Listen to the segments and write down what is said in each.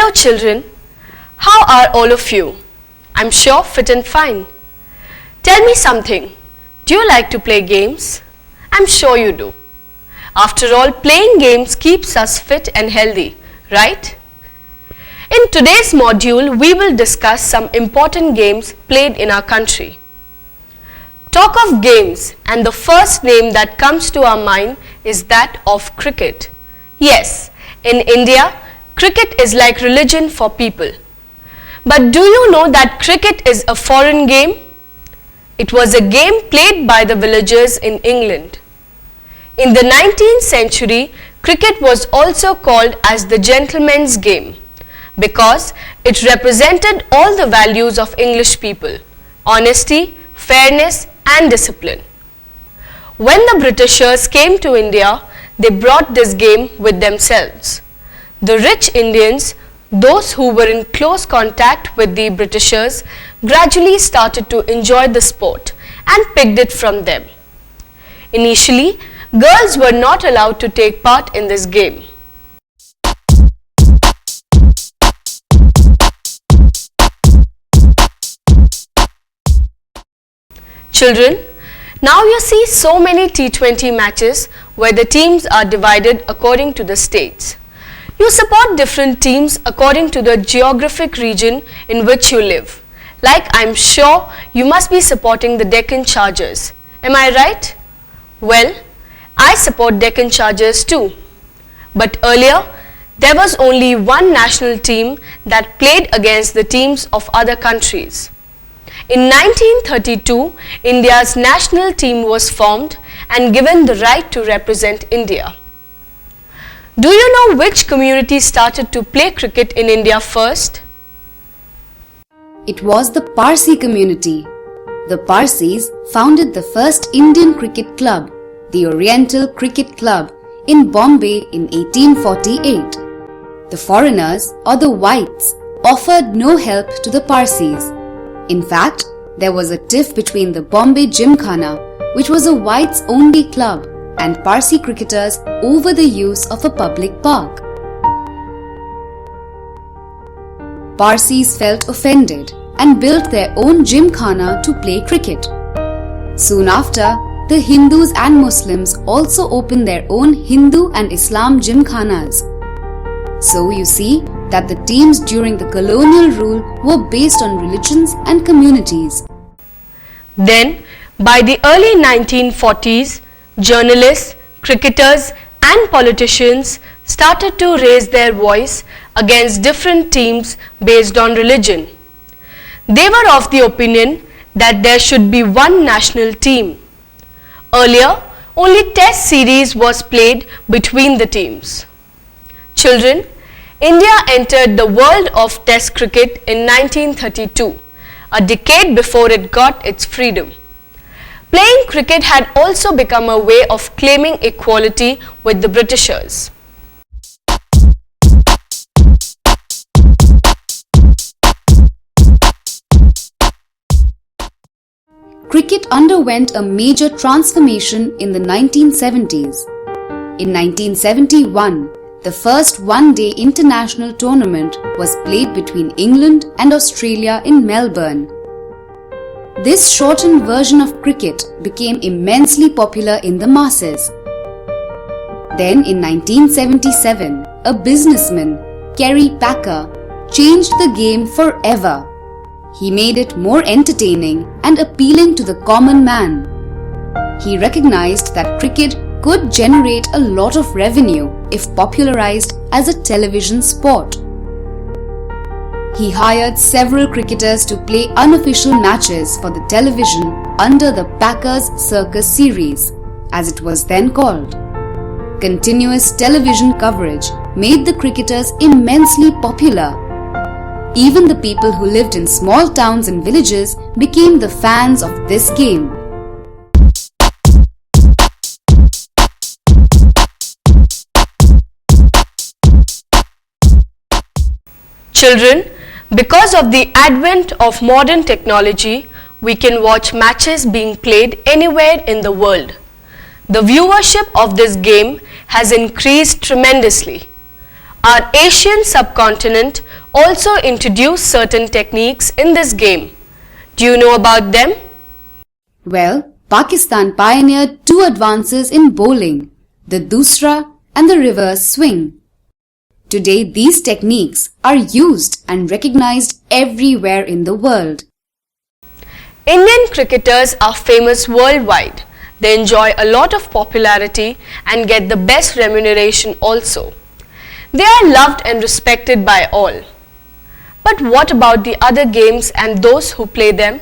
Hello children, how are all of you? I'm sure fit and fine. Tell me something, do you like to play games? I'm sure you do. After all, playing games keeps us fit and healthy, right? In today's module, we will discuss some important games played in our country. Talk of games, and the first name that comes to our mind is that of cricket. Yes, in India, cricket is like religion for people. But do you know that cricket is a foreign game? It was a game played by the villagers in England. In the 19th century, cricket was also called as the gentleman's game because it represented all the values of English people: honesty, fairness and discipline. When the Britishers came to India, they brought this game with themselves. The rich Indians, those who were in close contact with the Britishers, gradually started to enjoy the sport and picked it from them. Initially, girls were not allowed to take part in this game. Children, now you see so many T20 matches where the teams are divided according to the states. You support different teams according to the geographic region in which you live. Like I'm sure you must be supporting the Deccan Chargers. Am I right? Well, I support Deccan Chargers too. But earlier, there was only one national team that played against the teams of other countries. In 1932, India's national team was formed and given the right to represent India. Do you know which community started to play cricket in India first? It was the Parsi community. The Parsis founded the first Indian cricket club, the Oriental Cricket Club, in Bombay in 1848. The foreigners, or the whites, offered no help to the Parsis. In fact, there was a tiff between the Bombay Gymkhana, which was a whites-only club, and Parsi cricketers over the use of a public park. Parsis felt offended and built their own Gymkhana to play cricket. Soon after, the Hindus and Muslims also opened their own Hindu and Islam Gymkhanas. So you see that the teams during the colonial rule were based on religions and communities. Then, by the early 1940s, journalists, cricketers and politicians started to raise their voice against different teams based on religion. They were of the opinion that there should be one national team. Earlier, only test series was played between the teams. Children, India entered the world of test cricket in 1932, a decade before it got its freedom. Playing cricket had also become a way of claiming equality with the Britishers. Cricket underwent a major transformation in the 1970s. In 1971, the first one-day international tournament was played between England and Australia in Melbourne. This shortened version of cricket became immensely popular in the masses. Then in 1977, a businessman, Kerry Packer, changed the game forever. He made it more entertaining and appealing to the common man. He recognized that cricket could generate a lot of revenue if popularized as a television sport. He hired several cricketers to play unofficial matches for the television under the Packers Circus series, as it was then called. Continuous television coverage made the cricketers immensely popular. Even the people who lived in small towns and villages became the fans of this game. Children, because of the advent of modern technology, we can watch matches being played anywhere in the world. The viewership of this game has increased tremendously. Our Asian subcontinent also introduced certain techniques in this game. Do you know about them? Well, Pakistan pioneered two advances in bowling, the dusra and the reverse swing. Today, these techniques are used and recognized everywhere in the world. Indian cricketers are famous worldwide. They enjoy a lot of popularity and get the best remuneration also. They are loved and respected by all. But what about the other games and those who play them?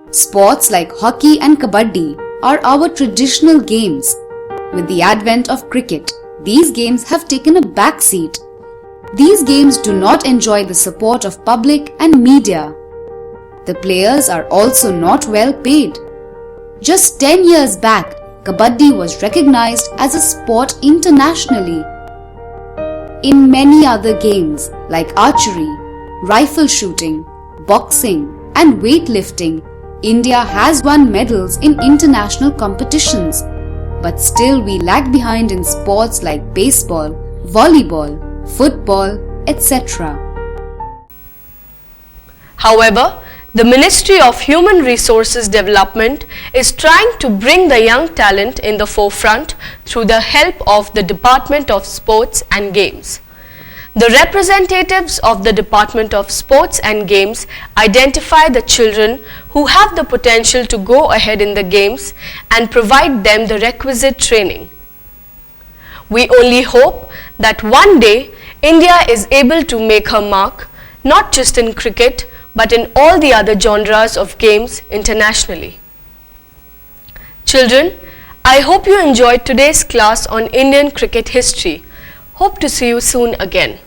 Sports like hockey and kabaddi are our traditional games. With the advent of cricket, these games have taken a back seat. These games do not enjoy the support of public and media. The players are also not well paid. Just 10 years back, kabaddi was recognized as a sport internationally. In many other games like archery, rifle shooting, boxing and weightlifting, India has won medals in international competitions. But still we lag behind in sports like baseball, volleyball, football, etc. However, the Ministry of Human Resources Development is trying to bring the young talent in the forefront through the help of the Department of Sports and Games. The representatives of the Department of Sports and Games identify the children who have the potential to go ahead in the games and provide them the requisite training. We only hope that one day India is able to make her mark not just in cricket but in all the other genres of games internationally. Children, I hope you enjoyed today's class on Indian cricket history. Hope to see you soon again.